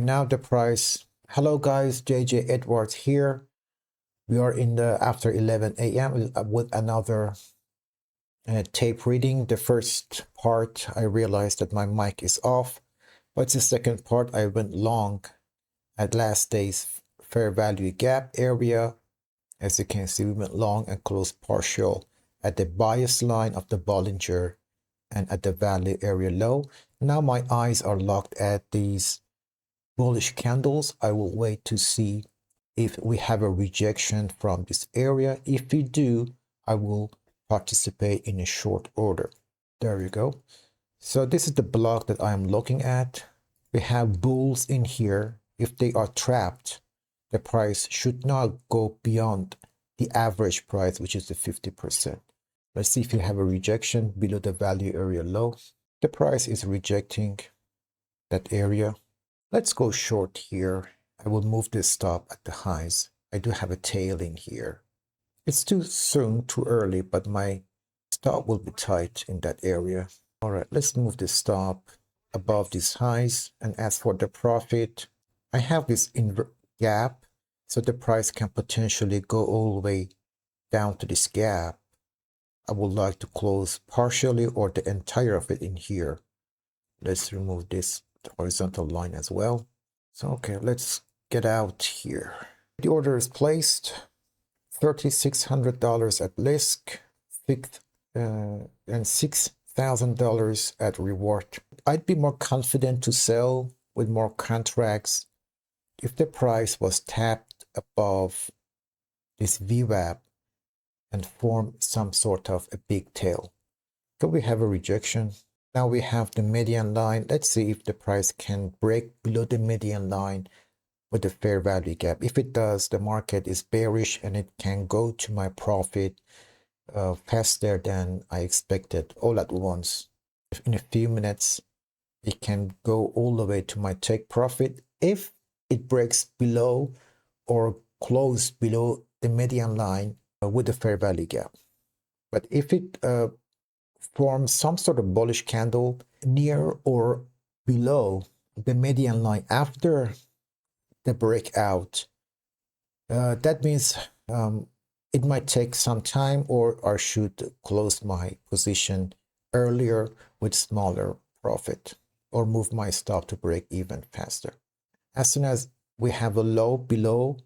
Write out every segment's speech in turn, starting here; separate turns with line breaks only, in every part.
Now the price. Hello guys, JJ Edwards here. We are in the after 11 a.m. with another tape reading. The first part I realized that my mic is off, but the second part I went long at last day's fair value gap area. As you can see, we went long and closed partial at the bias line of the Bollinger and at the value area low. Now my eyes are locked at these bullish candles. I will wait to see if we have a rejection from this area. If we do, I will participate in a short order. There you go. So this is the block that I'm looking at. We have bulls in here. If they are trapped, the price should not go beyond the average price, which is the 50%. Let's see if you have a rejection below the value area low. The price is rejecting that area. Let's go short here. I will move this stop at the highs. I do have a tail in here. It's too soon, too early, but my stop will be tight in that area. All right, let's move the stop above these highs. And as for the profit, I have this gap, so the price can potentially go all the way down to this gap. I would like to close partially or the entire of it in here. Let's remove this horizontal line as well. So okay, let's get out here. The order is placed. $3,600 at risk, and $6,000 at reward. I'd be more confident to sell with more contracts if the price was tapped above this VWAP and form some sort of a big tail. So we have a rejection. Now we have the median line. Let's see if the price can break below the median line with the fair value gap. If it does, the market is bearish and it can go to my profit faster than I expected all at once. In a few minutes, it can go all the way to my take profit if it breaks below or close below the median line with the fair value gap. But if it forms some sort of bullish candle near or below the median line after the breakout, that means it might take some time, or I should close my position earlier with smaller profit or move my stop to break even faster. As soon as we have a low below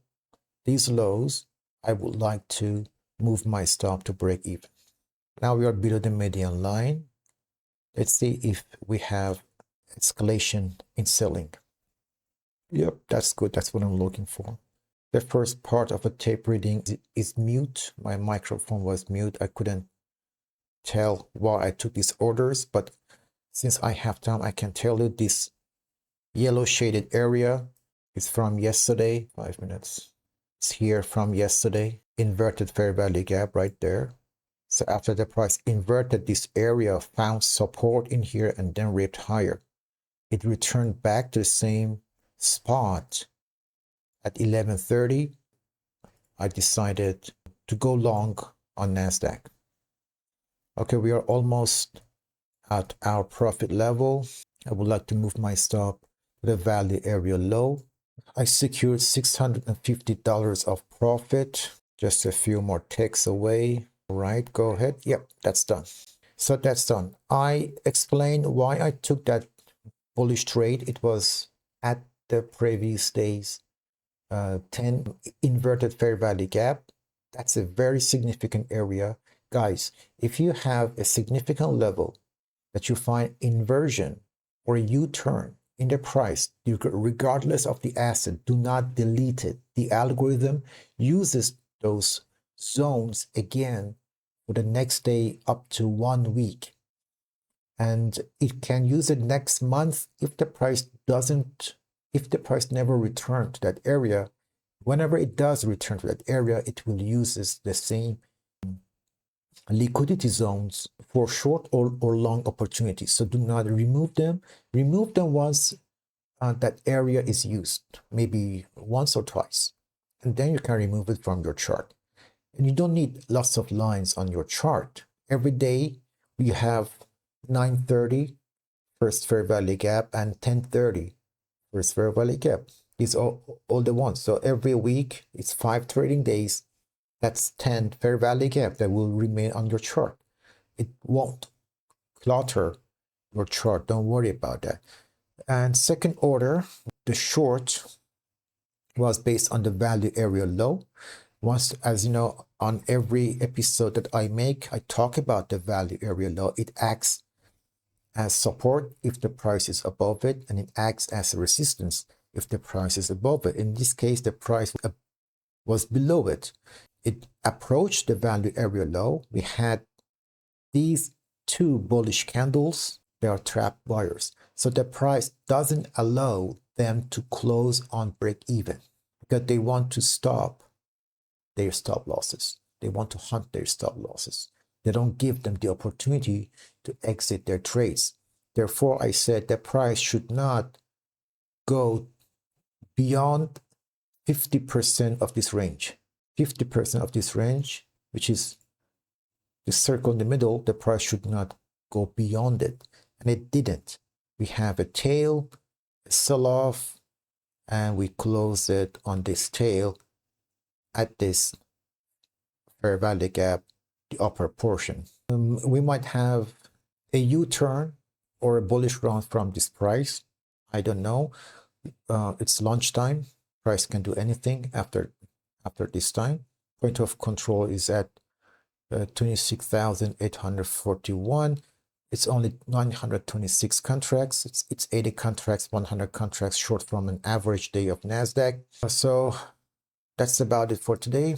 these lows, I would like to move my stop to break even. Now we are below the median line. Let's see if we have escalation in selling. Yep, that's good. That's what I'm looking for. The first part of a tape reading is mute. My microphone was mute. I couldn't tell why I took these orders, but since I have time, I can tell you this yellow shaded area is from yesterday. 5 minutes. It's here from yesterday. Inverted fair value gap right there. So after the price inverted this area, found support in here and then ripped higher. It returned back to the same spot at 11:30. I decided to go long on NASDAQ. Okay, we are almost at our profit level. I would like to move my stop to the value area low. I secured $650 of profit. Just a few more ticks away. All right, go ahead. Yep, that's done. So that's done. I explained why I took that bullish trade. It was at the previous day's 10 inverted fair value gap. That's a very significant area. Guys, if you have a significant level that you find inversion or a U-turn in the price, regardless of the asset, do not delete it. The algorithm uses those zones again for the next day up to 1 week. And it can use it next month if the price never returns to that area. Whenever it does return to that area, it will use the same liquidity zones for short or long opportunities. So do not remove them. Remove them once that area is used, maybe once or twice. And then you can remove it from your chart. And you don't need lots of lines on your chart. Every day we have 9:30 first fair value gap and 10:30 Where's fair value gap? These are all the ones. So every week, it's 5 trading days. That's 10 fair value gap that will remain on your chart. It won't clutter your chart. Don't worry about that. And second order, the short was based on the value area low. Once, as you know, on every episode that I make, I talk about the value area low. It acts as support if the price is above it, and it acts as a resistance if the price is above it. In this case, the price was below it. It approached the value area low. We had these two bullish candles. They are trap buyers. So the price doesn't allow them to close on break even because they want to stop their stop losses. They want to hunt their stop losses. They don't give them the opportunity to exit their trades. Therefore, I said the price should not go beyond 50% of this range. 50% of this range, which is the circle in the middle, the price should not go beyond it. And it didn't. We have a tail, a sell-off, and we close it on this tail at this fair value gap, the upper portion. We might have a U-turn or a bullish run from this price. I don't know. It's lunchtime. Price can do anything after this time. Point of control is at 26,841. It's only 926 contracts. It's 80 contracts, 100 contracts short from an average day of NASDAQ. So that's about it for today.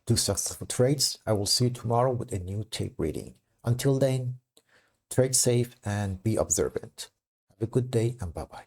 2 successful trades. I will see you tomorrow with a new tape reading. Until then, trade safe and be observant. Have a good day and bye-bye.